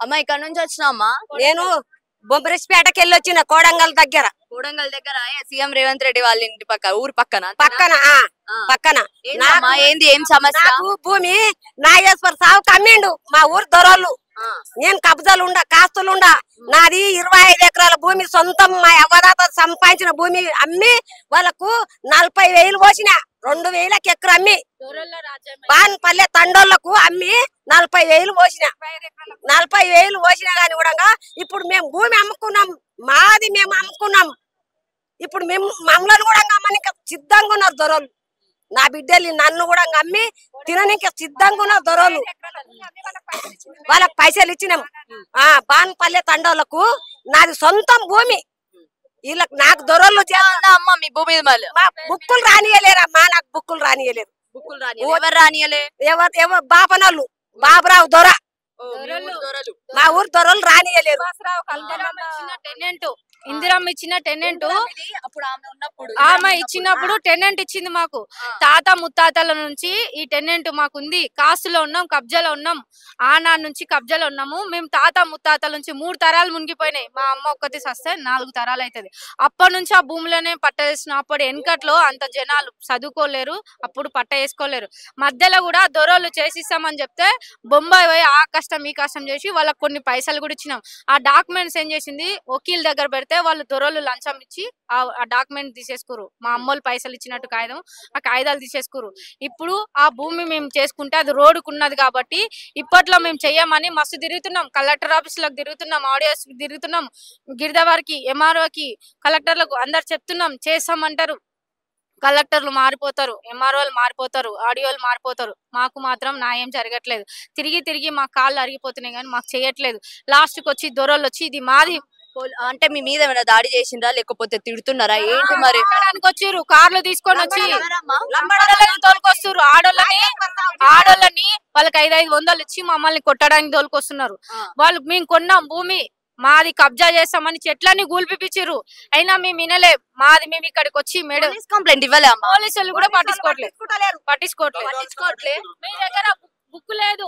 అమ్మా ఇక్కడ నుంచి వచ్చినామ్మా? నేను బొమ్మరిసిపేటకి వెళ్ళి వచ్చిన కోడంగల్ దగ్గర. కోడంగల్ దగ్గర సీఎం రేవంత్ రెడ్డి వాళ్ళ ఇంటి ఊరు పక్కన పక్కన ఏంది ఏం సమస్య? భూమి నాగేశ్వర సావుకు అమ్మిండు మా ఊరు దొరలు. నేను కబ్జాలుండా కాస్తులుండా. నాది 25 ఎకరాల భూమి సొంతం. మా ఎవరాత సంపాదించిన భూమి అమ్మి వాళ్ళకు 40,000 పోసిన. 2,000కి ఎకరం అమ్మి బాన్పల్లె తండోళ్లకు అమ్మి 40,000 పోసిన. 40,000 పోసినా గాని కూడా ఇప్పుడు మేము భూమి అమ్ముకున్నాం. మాది మేము అమ్ముకున్నాం. ఇప్పుడు మేము మమ్మల్ని కూడా అమ్మనికి సిద్ధంగా ఉన్నారు దొరలు. నా బిడ్డలు నన్ను కూడా అమ్మి తినడానికి సిద్ధంగా ఉన్నారు దొరలు. వాళ్ళకి పైసలు ఇచ్చినాం. బాన్పల్లె తండోళ్లకు నాది సొంతం భూమి. వీళ్ళకి నాకు దొరలు అమ్మ మీ భూమి మా బుక్కులు రానియలేరమ్మా. నాకు బుక్కులు రానియలేరు. ఎవరు రానియలే? ఎవరు బాపనోళ్ళు బాబురావు దొర. మా ఊరు దొరలు రానియలేరు. ఇందిరమ్మ ఇచ్చిన టెనెంట్ ఆమె ఇచ్చినప్పుడు టెనెంట్ ఇచ్చింది మాకు. తాత ముత్తాతల నుంచి ఈ టెనెంట్ మాకుంది. కాస్తులో ఉన్నాం, కబ్జాలో ఉన్నాం. ఆనా నుంచి కబ్జాలో ఉన్నాము మేము. తాత ముత్తాతల నుంచి 3 తరాలు మునిగిపోయినాయి. మా అమ్మ ఒక్కటి సస్తే 4 తరాలు అవుతుంది. అప్పటి నుంచి ఆ భూమిలోనే పట్ట వేసిన. అప్పుడు వెనకట్లో అంత జనాలు చదువుకోలేరు, అప్పుడు పట్ట వేసుకోలేరు. మధ్యలో కూడా దొరలు చేసిస్తామని చెప్తే బొంబాయి పోయి ఆ కష్టం ఈ కష్టం చేసి వాళ్ళకి కొన్ని పైసలు కూడా ఇచ్చినాం. ఆ డాక్యుమెంట్స్ ఏం చేసింది వకీల్ దగ్గర పెడితే వాళ్ళు దొరలు లంచం ఇచ్చి ఆ డాక్యుమెంట్ తీసేసుకోరు. మా అమ్మోళ్ళు పైసలు ఇచ్చినట్టు కాగితం, ఆ కాగితాలు తీసేసుకోరు. ఇప్పుడు ఆ భూమి మేము చేసుకుంటే అది రోడ్డుకున్నది కాబట్టి ఇప్పట్లో మేము చెయ్యమని మస్తు తిరుగుతున్నాం. కలెక్టర్ ఆఫీసులకు తిరుగుతున్నాం, ఆడియోస్ తిరుగుతున్నాం, గిరిదవారికి, ఎంఆర్ఓకి, కలెక్టర్లకు అందరు చెప్తున్నాం. చేస్తామంటారు. కలెక్టర్లు మారిపోతారు, ఎంఆర్ఓలు మారిపోతారు, ఆడియోలు మారిపోతారు. మాకు మాత్రం న్యాయం జరగట్లేదు. తిరిగి తిరిగి మా కాళ్ళు అరిగిపోతున్నాయి కానీ మాకు చేయట్లేదు. లాస్ట్కి వచ్చి దొరలు వచ్చి ఇది మాది అంటే మీ మీద ఏమైనా దాడి చేసిండ్రా లేకపోతే తిడుతున్నారా ఏంటి? మరి వచ్చిర్రు కార్లు తీసుకొని వచ్చి తోలుకొస్తారు. ఆడోళ్ళని వాళ్ళకి 500 ఇచ్చి మమ్మల్ని కొట్టడానికి తోలుకొస్తున్నారు. వాళ్ళు మేము కొన్నాం భూమి, మాది కబ్జా చేస్తామని చెట్లన్నీ గూల్పిపిచ్చిర్రు. అయినా మేము వినలే. మాది మేము ఇక్కడికి వచ్చి మేడం కంప్లైంట్ ఇవ్వలే. పోలీసులు కూడా పట్టించుకోవట్లేదు. మీ దగ్గర బుక్ లేదు,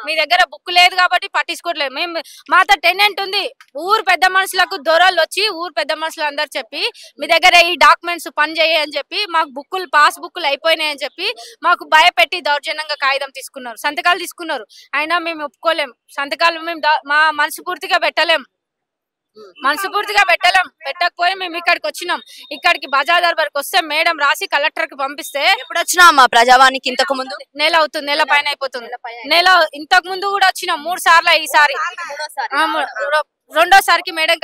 మీ దగ్గర బుక్ లేదు కాబట్టి పట్టించుకోవట్లేదు. మేము మాతో టెనెంట్ ఉంది. ఊరు పెద్ద మనుషులకు దొరలు వచ్చి ఊరు పెద్ద మనుషులు అందరు చెప్పి మీ దగ్గర ఈ డాక్యుమెంట్స్ పని చేయని చెప్పి మాకు బుక్కులు పాస్ బుక్కులు అయిపోయినాయని చెప్పి మాకు భయపెట్టి దౌర్జన్యంగా కాగితం తీసుకున్నారు, సంతకాలు తీసుకున్నారు. అయినా మేము ఒప్పుకోలేం. సంతకాలు మేము మా మనస్ఫూర్తిగా పెట్టలేం. పెట్టకపోయి మేము ఇక్కడికి వచ్చినాం. ఇక్కడికి బజార్ దర్బార్కి వస్తే మేడం రాసి కలెక్టర్ కి పంపిస్తే ఎప్పుడు వచ్చినా అమ్మా ప్రజావానికి? ఇంతకు ముందు నెల అవుతుంది, నెల పైన అయిపోతుంది. ఇంతకు ముందు కూడా వచ్చినాం 3 సార్లు. ఈసారి రెండోసారికి మేడం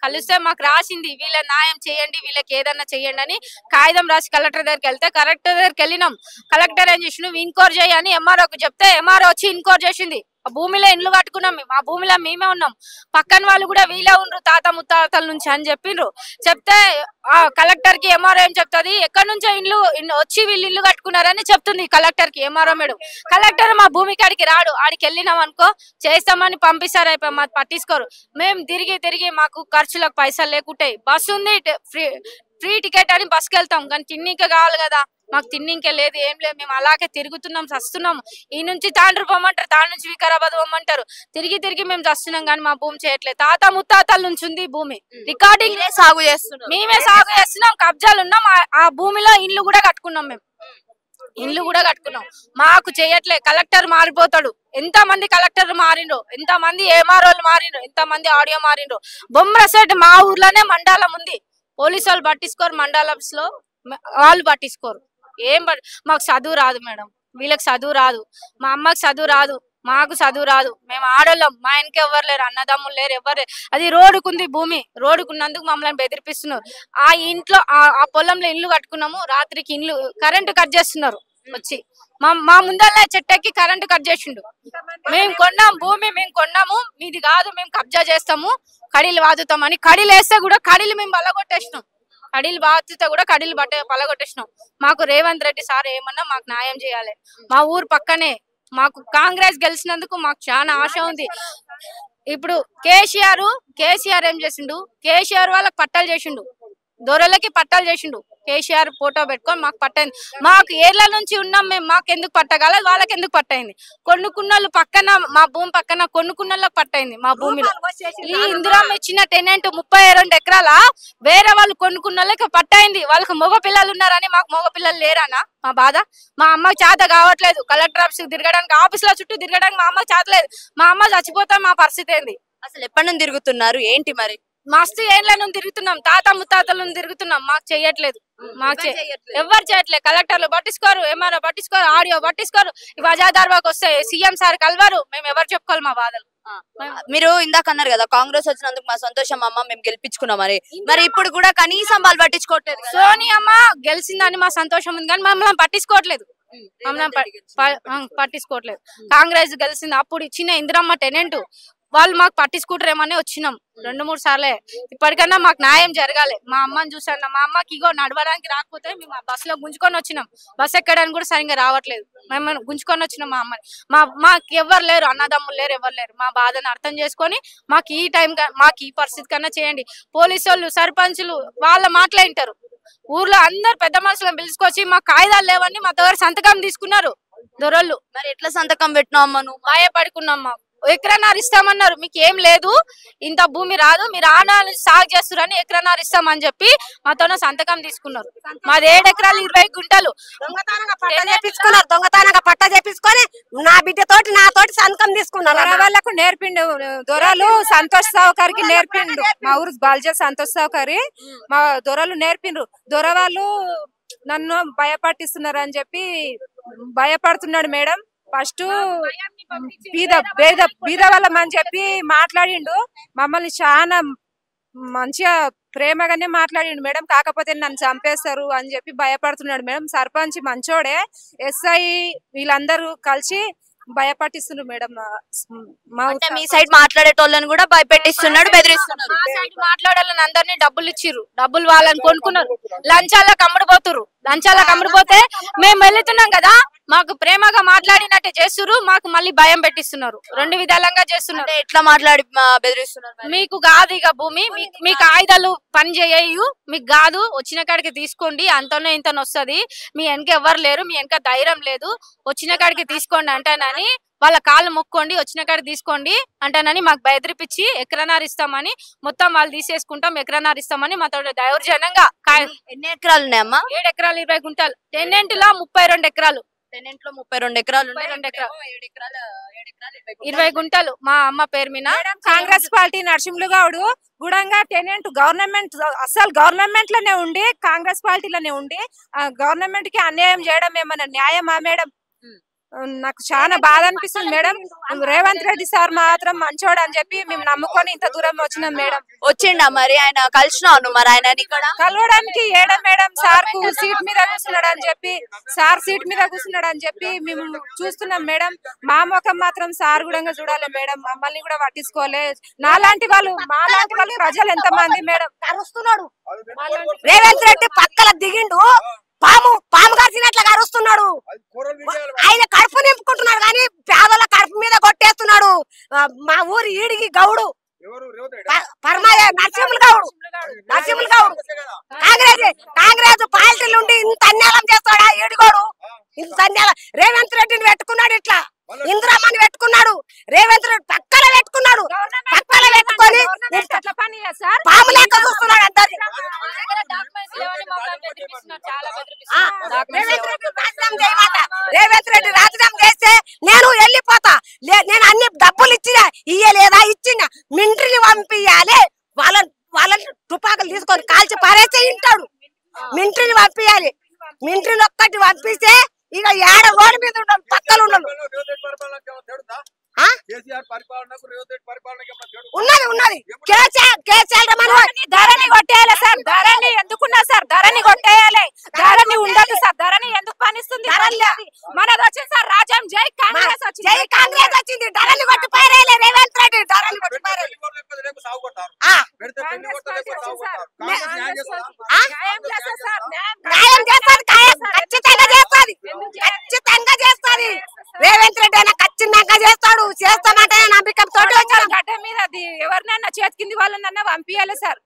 కలిస్తే మాకు రాసింది వీళ్ళ న్యాయం చేయండి, వీళ్ళకి ఏదన్నా చెయ్యండి అని కాగితం రాసి కలెక్టర్ దగ్గరికి వెళ్తే కలెక్టర్ దగ్గరికి వెళ్ళినాం. కలెక్టర్ ఏం చేసిండు ఇన్క్వైరీ చేయని ఎంఆర్ఓకి చెప్తే ఎంఆర్ఓ వచ్చి ఇన్క్వైరీ చేసింది. ఆ భూమిలో ఇండ్లు కట్టుకున్నాం మేము. ఆ భూమిలో మేమే ఉన్నాం. పక్కన వాళ్ళు కూడా వీళ్ళే ఉండ్రు తాత ముత్తాతల నుంచి అని చెప్పిండ్రు. చెప్తే ఆ కలెక్టర్ కి ఎంఆర్ఓ ఏం చెప్తుంది ఎక్కడి నుంచో ఇల్లు వచ్చి వీళ్ళు ఇల్లు కట్టుకున్నారని చెప్తుంది కలెక్టర్ కి ఎంఆర్ఓ మేడం. కలెక్టర్ మా భూమి కాడికి రాడు. ఆడికి వెళ్ళినాం అనుకో చేస్తామని పంపిస్తారు, అయిపోయి మాకు పట్టించుకోరు. మేము తిరిగి మాకు ఖర్చులకు పైసలు లేకుంటాయి. బస్సు ఉంది, ఫ్రీ టికెట్ అని బస్కి వెళ్తాం కానీ తిన్నికే కావాలి కదా. మాకు తిన్నింకే లేదు, ఏం లేదు. మేము అలాగే తిరుగుతున్నాం, చస్తున్నాము. ఈ నుంచి తాండ్రు పోమంటారు, తాండ్రు నుంచి వికారాబాద్ పోమంటారు. తిరిగి మేము చస్తున్నాం కానీ మా భూమి చేయట్లేదు. తాత ముత్తాతల నుంచి ఉంది భూమి. రికార్డింగ్ సాగు చేస్తున్నాం, మేమే సాగు చేస్తున్నాం, కబ్జాలు ఉన్నాం. ఆ భూమిలో ఇల్లు కూడా కట్టుకున్నాం మేము. మాకు చేయట్లే. కలెక్టర్ మారిపోతాడు. ఎంత మంది కలెక్టర్ మారిండ్రు, ఎంత మంది ఎంఆర్ఓలు మారిండ్రు, ఎంత మంది ఆడియో మారిండ్రు. బొమ్మరసేట్ మా ఊర్లోనే మండలం ఉంది. పోలీసు వాళ్ళు పట్టించుకోరు, మండలంస్ లో వాళ్ళు పట్టించుకోరు. మాకు చదువు రాదు మేడం, వీళ్ళకి చదువు రాదు, మా అమ్మకి చదువు రాదు, మాకు చదువు రాదు. మేము ఆడోళ్ళం, మా ఆయనకి ఎవరు లేరు, అన్నదమ్ములు లేరు, ఎవరు లేరు. అది రోడ్డుకుంది భూమి. రోడ్డుకున్నందుకు మమ్మల్ని బెదిరిపిస్తున్నారు. ఆ ఇంట్లో ఆ పొలంలో ఇల్లు కట్టుకున్నాము. రాత్రికి ఇల్లు కరెంటు కట్ చేస్తున్నారు వచ్చి. మా ముందర చెట్టెక్కి కరెంటు కట్ చేసిండు. మేము కొన్నాం భూమి, మేము కొన్నాము, మీది కాదు, మేము కబ్జా చేస్తాము, కడీలు వాదుతామని. కడీలు వేస్తే కూడా కడీలు మేము బలగొట్టేసినాం. కడీలు బాధితే కూడా కడీలు పలగొట్టేసినాం. మాకు రేవంత్ రెడ్డి సార్ ఏమన్నా మాకు న్యాయం చేయాలి. మా ఊరు పక్కనే. మాకు కాంగ్రెస్ గెలిచినందుకు మాకు చాలా ఆశ ఉంది. ఇప్పుడు కేసీఆర్ ఏం చేసిండు, కేసీఆర్ వాళ్ళకి పట్టాలు చేసిండు. దొరలకి పట్టాలు చేసిండు. కేసీఆర్ ఫోటో పెట్టుకొని మాకు పట్టైంది. మాకు ఏళ్ల నుంచి ఉన్నాం మేము, మాకు ఎందుకు పట్టగలదు, వాళ్ళకి ఎందుకు పట్టయింది? కొనుక్కున్నోళ్ళు పక్కన, మా భూమి పక్కన కొనుక్కున్నోళ్ళకి పట్టయింది. మా భూమిలో ఈ ఇందిరమ్మ ఇచ్చిన టెనెంట్ 32 ఎకరాల వేరే వాళ్ళు కొనుక్కున్నోళ్ళకి పట్టయింది. వాళ్ళకి మగ పిల్లలు ఉన్నారని మాకు మగ పిల్లలు లేరనా మా బాధ. మా అమ్మకి చేత కావట్లేదు, కలెక్టర్ ఆఫీస్ తిరగడానికి, ఆఫీసుల చుట్టూ తిరగడానికి మా అమ్మకి చేతలేదు. మా అమ్మ చచ్చిపోతాం, మా పరిస్థితి ఏంది? అసలు ఎప్పటి నుంచి తిరుగుతున్నారు ఏంటి మరి? మస్తు ఏళ్ళ నుంచి తిరుగుతున్నాం, తాత ముత్తాతల నుంచి తిరుగుతున్నాం, మాకు చెయ్యట్లేదు. మాకు ఎవరు చేయట్లేదు. కలెక్టర్లు పట్టించుకోరు, ఎంఆర్ఓ పట్టించుకోరు, ఆడియో పట్టించుకోరు. బజాదార్బాకి వస్తే సీఎం సార్ కలవరు. మేము ఎవరు చెప్పుకోవాలి మా బాధలు? మీరు ఇందాక అన్నారు కదా కాంగ్రెస్ వచ్చినందుకు మా సంతోషం అమ్మ, మేము గెలిపించుకున్నాం మరి. మరి ఇప్పుడు కూడా కనీసం వాళ్ళు పట్టించుకోవట్లేదు. సోనియా అమ్మ గెలిచిందని మా సంతోషం ఉంది కానీ మమ్మల్ని పట్టించుకోవట్లేదు. పట్టించుకోవట్లేదు. కాంగ్రెస్ గెలిచింది, అప్పుడు ఇచ్చిన ఇందిరమ్మ టెనెంట్ వాళ్ళు మాకు పట్టించుకుంటారేమని వచ్చినాం 2-3 సార్లే. ఇప్పటికన్నా మాకు న్యాయం జరగాలి. మా అమ్మని చూసాను, మా అమ్మకి ఇగో నడవడానికి రాకపోతే మేము బస్సులో గుంజుకొని వచ్చినాం. బస్సు ఎక్కడానికి కూడా సరిగ్గా రావట్లేదు. మేము గుంజుకొని వచ్చినాం మా అమ్మని. మాకు ఎవరు లేరు, అన్నదమ్ములు లేరు, ఎవరు లేరు. మా బాధను అర్థం చేసుకొని మాకు ఈ టైం, మాకు ఈ పరిస్థితి కన్నా చేయండి. పోలీసు వాళ్ళు, సర్పంచులు వాళ్ళ మాట్లాడింటారు. ఊర్లో అందరు పెద్ద మనుషులను పిలుచుకొచ్చి మా కాయిదాలు లేవని మా దగ్గర సంతకం తీసుకున్నారు దొరలు. మరి ఎట్లా సంతకం పెట్టినావు అమ్మ నువ్వు? భయపడుకున్నాం. మా ఎకరన్నర ఇస్తామన్నారు. మీకు ఏం లేదు, ఇంత భూమి రాదు, మీరు ఆనాలు సాగు చేస్తారని ఎకరన్నర ఇస్తామని చెప్పి మాతో సంతకం తీసుకున్నారు. మాది 7 ఎకరాలు 20 గుంటలు. దొంగతనంగా పట్ట చేపించుకొని నా బిడ్డతోటి నాతోటి సంతకం తీసుకున్నారు. వాళ్ళకు నేర్పిండు దొరలు. సంతోష్ సావుకారికి నేర్పిండు. మా ఊరు బాల్జా సంతోష్ సావుకారి మా దొరలు నేర్పిండ్రు. దొర వాళ్ళు నన్ను భయపట్టిస్తున్నారు అని చెప్పి భయపడుతున్నాడు మేడం. ఫస్ట్ బీద వాళ్ళం అని చెప్పి మాట్లాడిండు. మమ్మల్ని చాలా మంచిగా ప్రేమగానే మాట్లాడిండు మేడం. కాకపోతే నన్ను చంపేస్తారు అని చెప్పి భయపడుతున్నాడు మేడం. సర్పంచ్ మంచోడే, ఎస్ఐ వీళ్ళందరూ కలిసి భయపట్టిస్తున్నారు మేడం. మీ సైడ్ మాట్లాడేటోళ్ళని కూడా భయపెట్టిస్తున్నాడు, బెదిరిస్తున్నాడు. మా సైడ్ మాట్లాడాలని అందరినీ డబ్బులు ఇచ్చిర్రు. డబ్బులు వాళ్ళని కొనుక్కున్నారు. లంచాలకు అమ్ముడుపోతురు. లంచాలకు అమ్ముడుపోతే మేము వెళ్తున్నాం కదా, మాకు ప్రేమగా మాట్లాడినట్టే చేస్తున్నారు. మాకు మళ్ళీ భయం పెట్టిస్తున్నారు. 2 విధాలంగా చేస్తున్నారు. ఎట్లా మాట్లాడి బెదిరిస్తున్నారు? మీకు కాదు ఇక భూమి, మీకు ఆయుధాలు పని చేయవు, మీకు కాదు, వచ్చిన కాడికి తీసుకోండి, అంతనో ఇంతనో వస్తుంది, మీ వెనక ఎవరు లేరు, మీ వెనక ధైర్యం లేదు, వచ్చిన కాడికి తీసుకోండి అంటానని వాళ్ళ కాళ్ళు మొక్కోండి, వచ్చిన కాడికి తీసుకోండి అంటానని మాకు బెదిరిపించి ఎకరన్నర ఇస్తామని, మొత్తం వాళ్ళు తీసేసుకుంటాం, ఎకరన్నర ఇస్తామని మాతో దౌర్జన్యంగా. ఎన్ని ఎకరాలు ఉన్నాయమ్మా? 7 ఎకరాలు 20 గుంటలు. టెనెంట్లో 32 ఎకరాలు. టెనెంట్లో 32 ఎకరాలు. 20 గుంటలు మా అమ్మ పేరు మీద. కాంగ్రెస్ పార్టీ నరసింహులు గౌడ్ గుడంగా టెనెంట్ గవర్నమెంట్, అసలు గవర్నమెంట్ లోనే ఉండి, కాంగ్రెస్ పార్టీలోనే ఉండి గవర్నమెంట్ కి అన్యాయం చేయడం ఏమన్నా న్యాయమా మేడం? నాకు చాలా బాధ అనిపిస్తుంది మేడం. రేవంత్ రెడ్డి సార్ మాత్రం మంచోడు అని చెప్పి మేము నమ్ముకొని ఇంత దూరం వచ్చినాం మేడం. వచ్చిండా మరి ఆయన? కలిసినావు మరి ఆయన? ఇక్కడ కలవడానికి ఏడా మేడం, సార్ కు సీట్ మీద కూర్చున్నాడు అని చెప్పి, సార్ సీట్ మీద కూర్చున్నాడు అని చెప్పి మేము చూస్తున్నాం మేడం. మా ముఖం మాత్రం సార్ కూడా చూడాలి మేడం. మమ్మల్ని కూడా పట్టించుకోలే. మాలాంటి వాళ్ళు ప్రజలు ఎంత మంది మేడం కరుస్తున్నాడు. రేవంత్ రెడ్డి పక్కల దిగిండు, పాము కరిచినట్లుగా అరుస్తున్నాడు. ఆయన కడుపు నింపుకుంటున్నాడు కానీ పేదల కడుపు మీద కొట్టేస్తున్నాడు. మా ఊరి ఈడికి గౌడు నరసింహులు గౌడు కాంగ్రెస్ పార్టీలు ఉండి ఇంత అన్యాయం చేస్తాడా ఈడిగోడు? ఇంత అన్యాయం. రేవంత్ రెడ్డిని పెట్టుకున్నాడు, ఇట్లా ఇందిరమ్మని పెట్టుకున్నాడు, రేవంత్ రెడ్డి పక్కన పెట్టుకున్నాడు. పక్కన పెట్టుకొని పాము లెక్క చూస్తున్నాడు అందరి. రేవంత్ రెడ్డి రాజీనామా చేస్తే నేను వెళ్ళిపోతా, నేను అన్ని డబ్బులు ఇయ్యలేదా, ఇచ్చిన మింట్రీని పంపియాలి, వాళ్ళని తుపాకులు తీసుకొని కాల్చి పారేస్తే ఇంటాడు. మింట్రీని పంపియాలి. మింట్రీని ఒక్కటి పంపిస్తే ఇక 7 రోడ్డు మీద ఉండాలి, పక్కలు ఉండాలి. ఉన్నది ధరని కొట్టేయాలి సార్. ధరని ఎందుకున్నా సార్? ధరని కొట్టేయాలి. ధరని ఉండదు సార్. ధరని ఎందుకు పనిస్తుంది? మనది వచ్చింది సార్ రాజ్యం. జై కాంగ్రెస్ వచ్చింది. జై కాంగ్రెస్ వచ్చింది. ధరని కొట్టి పారేయాలి రేవంత్ రెడ్డి. ధరని కొట్టి పారేయాలి. న్యాయం చేస్తారు, ఖచ్చితంగా చేస్తుంది, ఖచ్చితంగా చేస్తుంది. రేవంత్ రెడ్డి అయినా ఖచ్చితంగా చేస్తాడు. చేస్తామంటే నమ్మకంతో గడ్డ మీద ఎవరినైనా చేతి కింది వాళ్ళనన్నా పంపించాలి సార్.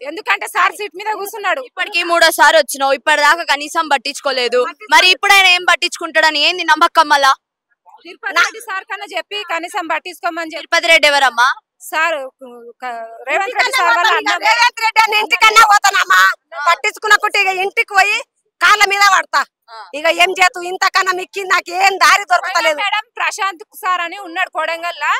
ఎందుకంటే సార్ సీట్ మీద కూర్చున్నాడు. ఇప్పటికి 3వ సారి వచ్చినావు, ఇప్పటిదాకా కనీసం పట్టించుకోలేదు. మరి ఇప్పుడైనా ఏం పట్టించుకుంటాడని ఏంది నమ్మకం మళ్ళా? తిరుపతి రెడ్డి సార్ కన్నా చెప్పి కనీసం పట్టించుకోమని చెప్పి. తిరుపతి రెడ్డి ఎవరమ్మా? సార్ రేవంత్ రెడ్డి సార్ వాళ్ళ అన్న. రేవంత్ రెడ్డి అని ఇంటికన్నా పోతానమ్మా, పట్టించుకున్నకుంటే ఇక ఇంటికి పోయి కాళ్ళ మీద పడతా. ఇక ఏం చేతు ఇంతకన్నా మిక్కి నాకు ఏం దారి దొరకలేదు. మేడం ప్రశాంత్ సార్ అని ఉన్నాడు కొడంగల్లా,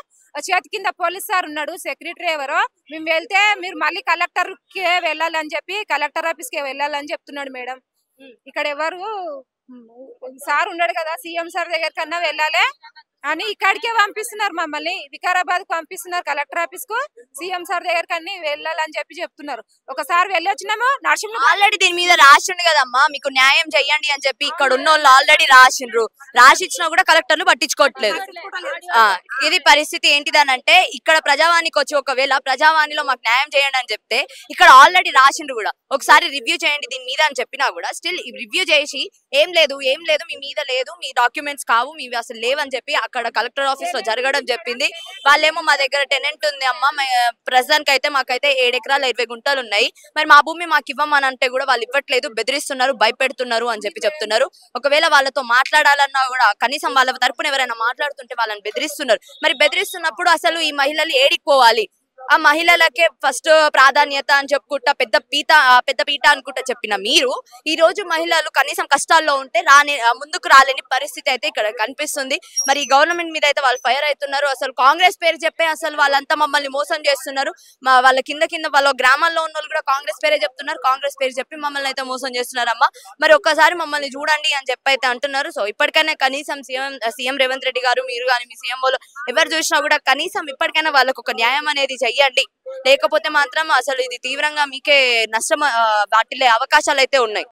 చేతి కింద పోలీస్ సార్ ఉన్నాడు, సెక్రటరీ ఎవరో. మేము వెళ్తే మీరు మళ్ళీ కలెక్టర్ కే వెళ్ళాలని చెప్పి, కలెక్టర్ ఆఫీస్ కే వెళ్ళాలని చెప్తున్నాడు మేడం. ఇక్కడ ఎవరు సార్ ఉన్నాడు కదా, సీఎం సార్ దగ్గర కన్నా వెళ్ళాలి అని ఇక్కడికే పంపిస్తున్నారు మమ్మల్ని. వికారాబాద్ కు పంపిస్తున్నారు, కలెక్టర్ ఆఫీస్ కు, సీఎం సార్ దగ్గర కన్నా వెళ్ళాలని చెప్పి చెప్తున్నారు. ఒకసారి వెళ్ళొచ్చినాము. నరసింహ ఆల్రెడీ దీని మీద రాసిండు కదమ్మా, మీకు న్యాయం చెయ్యండి అని చెప్పి ఇక్కడ ఉన్న వాళ్ళు ఆల్రెడీ రాసిండ్రు. రాసిచ్చినా కూడా కలెక్టర్లు పట్టించుకోవట్లేదు. ఇది పరిస్థితి ఏంటిదనంటే, ఇక్కడ ప్రజావాణికి వచ్చి ఒకవేళ ప్రజావాణిలో మాకు న్యాయం చేయండి అని చెప్తే ఇక్కడ ఆల్రెడీ రాసిండ్రు కూడా, ఒకసారి రివ్యూ చేయండి దీని మీద అని చెప్పినా కూడా స్టిల్ రివ్యూ చేసి ఏం లేదు మీ మీద లేదు, మీ డాక్యుమెంట్స్ కావు, మీవి అసలు లేవని చెప్పి అక్కడ కలెక్టర్ ఆఫీస్ లో జరగడం చెప్పింది. వాళ్ళేమో మా దగ్గర టెనెంట్ ఉంది అమ్మ, ప్రస్తుతానికి అయితే మాకైతే 7 ఎకరాల 20 గుంటలు ఉన్నాయి, మరి మా భూమి మాకు ఇవ్వమని అంటే కూడా వాళ్ళు ఇవ్వట్లేదు, బెదిరిస్తున్నారు, భయపెడుతున్నారు అని చెప్పి చెప్తున్నారు. ఒకవేళ వాళ్ళతో మాట్లాడాలన్నా కూడా కనీసం వాళ్ళ తరపున ఎవరైనా మాట్లాడుతుంటే వాళ్ళని బెదిరిస్తున్నారు. మరి బెదిరిస్తున్నప్పుడు అసలు ఈ మహిళలు ఏడికి పోవాలి? ఆ మహిళలకే ఫస్ట్ ప్రాధాన్యత అని చెప్పుకుంటా పెద్ద పీట అనుకుంటా చెప్పిన మీరు ఈ రోజు మహిళలు కనీసం కష్టాల్లో ఉంటే ముందుకు రాలేని పరిస్థితి అయితే ఇక్కడ కనిపిస్తుంది. మరి ఈ గవర్నమెంట్ మీద అయితే వాళ్ళు ఫైర్ అవుతున్నారు. అసలు కాంగ్రెస్ పేరు చెప్పే అసలు వాళ్ళంతా మమ్మల్ని మోసం చేస్తున్నారు. వాళ్ళ కింద వాళ్ళ గ్రామాల్లో ఉన్న వాళ్ళు కూడా కాంగ్రెస్ పేరే చెప్తున్నారు, కాంగ్రెస్ పేరు చెప్పి మమ్మల్ని అయితే మోసం చేస్తున్నారమ్మా. మరి ఒక్కసారి మమ్మల్ని చూడండి అని చెప్పి అయితే అంటున్నారు. సో ఇప్పటికైనా కనీసం సీఎం రేవంత్ రెడ్డి గారు, మీరు కానీ మీ సీఎం వాళ్ళు ఎవరు చూసినా కూడా కనీసం ఇప్పటికైనా వాళ్ళకు ఒక న్యాయం అనేది చెయ్యండి. లేకపోతే మాత్రం అసలు ఇది తీవ్రంగా మీకే నష్టం వాటిల్లే అవకాశాలు అయితే ఉన్నాయి.